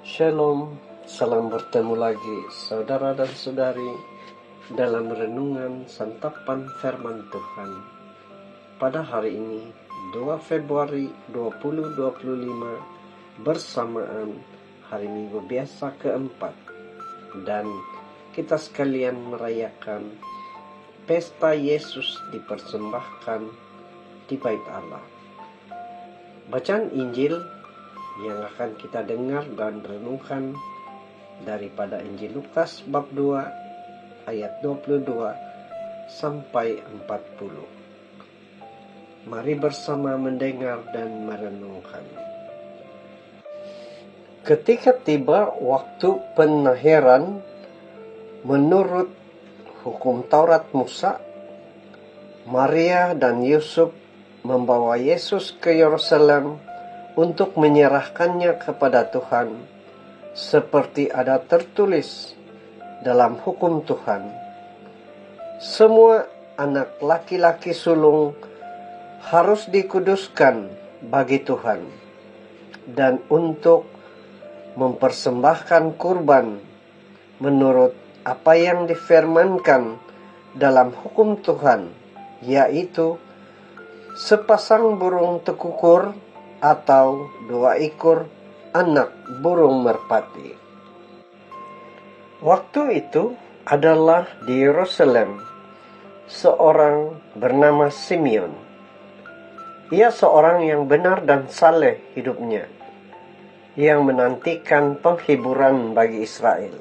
Shalom, salam bertemu lagi saudara dan saudari dalam renungan santapan firman Tuhan. Pada hari ini 2 Februari 2025 bersamaan hari Minggu biasa keempat, dan kita sekalian merayakan pesta Yesus dipersembahkan di Bait Allah. Bacaan Injil yang akan kita dengar dan renungkan daripada Injil Lukas bab 2 ayat 22 sampai 40. Mari bersama mendengar dan merenungkan. Ketika tiba waktu penahiran menurut hukum Taurat Musa, Maria dan Yusuf membawa Yesus ke Yerusalem untuk menyerahkannya kepada Tuhan, seperti ada tertulis dalam hukum Tuhan. Semua anak laki-laki sulung harus dikuduskan bagi Tuhan, dan untuk mempersembahkan kurban menurut apa yang difirmankan dalam hukum Tuhan, yaitu sepasang burung tekukur atau 2 ekor anak burung merpati. Waktu itu adalah di Yerusalem seorang bernama Simeon. Ia seorang yang benar dan saleh hidupnya, yang menantikan penghiburan bagi Israel.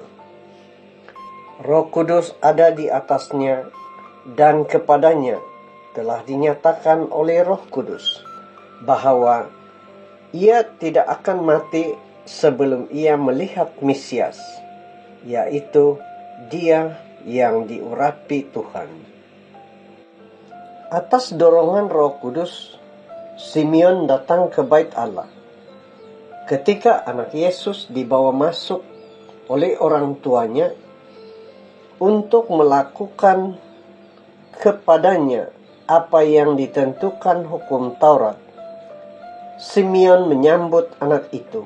Roh Kudus ada di atasnya, dan kepadanya telah dinyatakan oleh Roh Kudus bahwa ia tidak akan mati sebelum ia melihat Mesias, yaitu Dia yang diurapi Tuhan. Atas dorongan Roh Kudus, Simeon datang ke Bait Allah. Ketika anak Yesus dibawa masuk oleh orang tuanya untuk melakukan kepadanya apa yang ditentukan hukum Taurat, Simeon menyambut anak itu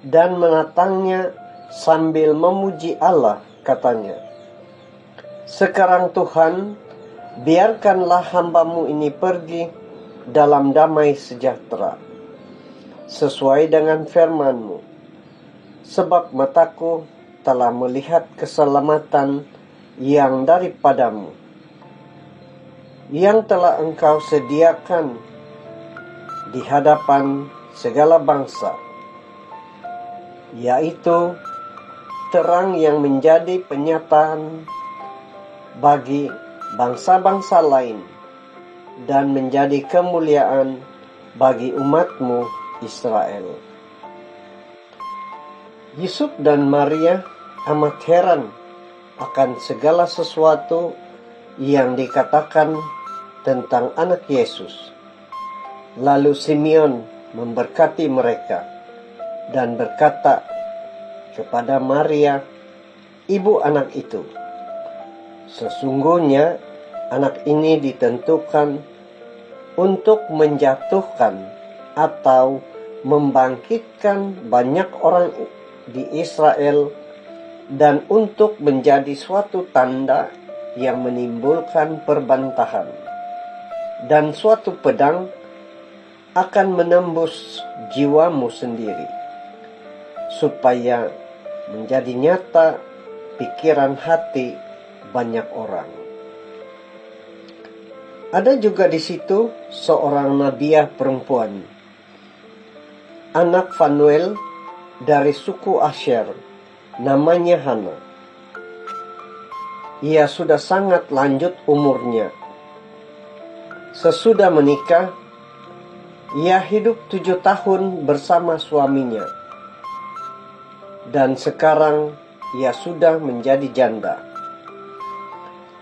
dan menatangnya sambil memuji Allah, katanya, "Sekarang Tuhan, biarkanlah hamba-Mu ini pergi dalam damai sejahtera, sesuai dengan firman-Mu, sebab mataku telah melihat keselamatan yang daripada-Mu, yang telah Engkau sediakan di hadapan segala bangsa, yaitu terang yang menjadi penyataan bagi bangsa-bangsa lain dan menjadi kemuliaan bagi umat-Mu Israel." Yusuf dan Maria amat heran akan segala sesuatu yang dikatakan tentang anak Yesus. Lalu Simeon memberkati mereka dan berkata kepada Maria, ibu anak itu, "Sesungguhnya anak ini ditentukan untuk menjatuhkan atau membangkitkan banyak orang di Israel, dan untuk menjadi suatu tanda yang menimbulkan perbantahan, dan suatu pedang akan menembus jiwamu sendiri, supaya menjadi nyata pikiran hati banyak orang." Ada juga di situ seorang nabiah perempuan, anak Fanuel dari suku Asher, namanya Hana. Ia sudah sangat lanjut umurnya. Sesudah menikah, ia hidup 7 tahun bersama suaminya, dan sekarang ia sudah menjadi janda.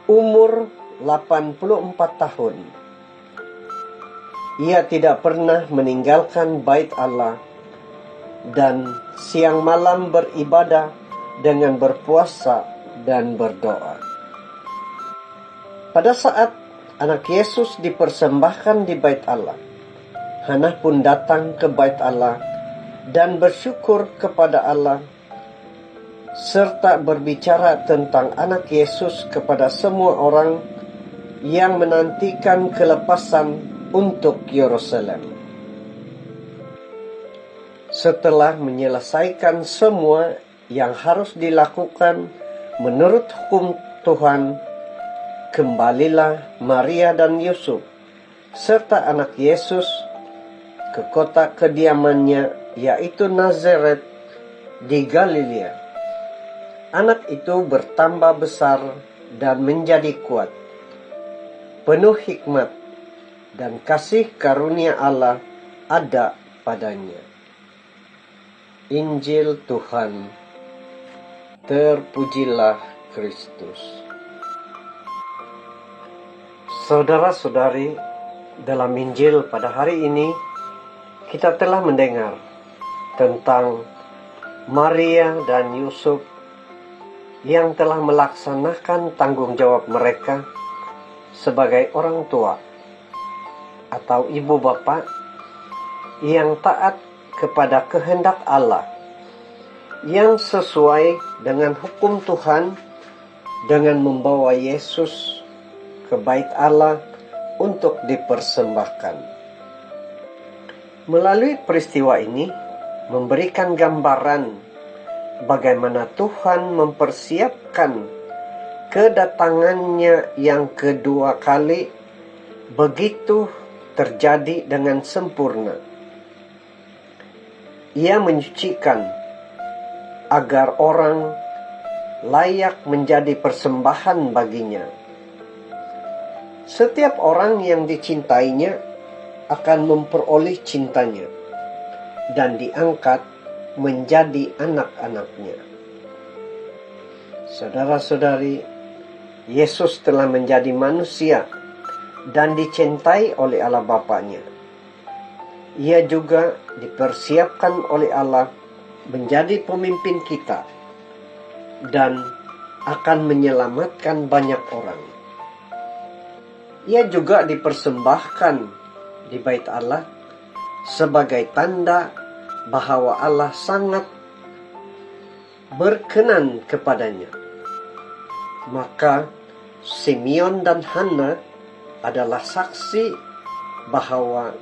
Umur 84 tahun. Ia tidak pernah meninggalkan Bait Allah dan siang malam beribadah dengan berpuasa dan berdoa. Pada saat anak Yesus dipersembahkan di Bait Allah, Hana pun datang ke Bait Allah dan bersyukur kepada Allah, serta berbicara tentang anak Yesus kepada semua orang yang menantikan kelepasan untuk Yerusalem. Setelah menyelesaikan semua yang harus dilakukan menurut hukum Tuhan, kembalilah Maria dan Yusuf serta anak Yesus ke kota kediamannya, yaitu Nazaret di Galilea. Anak itu bertambah besar dan menjadi kuat, penuh hikmat, dan kasih karunia Allah ada padanya. Injil Tuhan. Terpujilah Kristus. Saudara-saudari, dalam Injil pada hari ini kita telah mendengar tentang Maria dan Yusuf yang telah melaksanakan tanggung jawab mereka sebagai orang tua atau ibu bapa yang taat kepada kehendak Allah, yang sesuai dengan hukum Tuhan dengan membawa Yesus ke bait Allah untuk dipersembahkan. Melalui peristiwa ini memberikan gambaran bagaimana Tuhan mempersiapkan kedatangannya yang kedua kali begitu terjadi dengan sempurna. Ia menyucikan agar orang layak menjadi persembahan baginya. Setiap orang yang dicintainya akan memperoleh cintanya dan diangkat menjadi anak-anaknya. Saudara-saudari, Yesus telah menjadi manusia dan dicintai oleh Allah Bapanya. Ia juga dipersiapkan oleh Allah menjadi pemimpin kita dan akan menyelamatkan banyak orang. Ia juga dipersembahkan di bait Allah sebagai tanda bahwa Allah sangat berkenan kepadanya. Maka Simeon dan Hana adalah saksi bahwa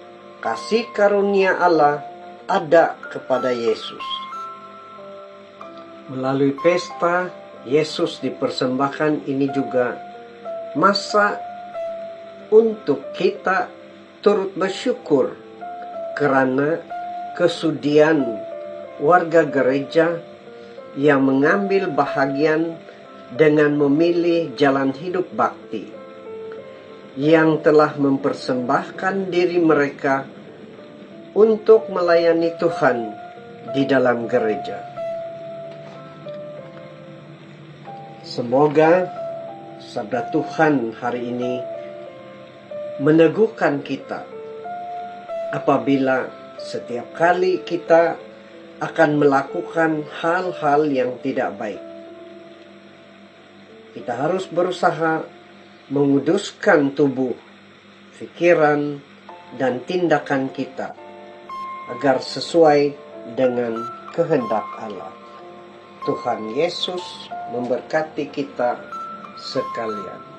kasih karunia Allah ada kepada Yesus. Melalui pesta Yesus dipersembahkan ini juga masa untuk kita turut bersyukur karena kesudian warga gereja yang mengambil bahagian dengan memilih jalan hidup bakti, yang telah mempersembahkan diri mereka untuk melayani Tuhan di dalam gereja. Semoga sabda Tuhan hari ini meneguhkan kita apabila setiap kali kita akan melakukan hal-hal yang tidak baik. Kita harus berusaha menguduskan tubuh, pikiran, dan tindakan kita agar sesuai dengan kehendak Allah. Tuhan Yesus memberkati kita sekalian.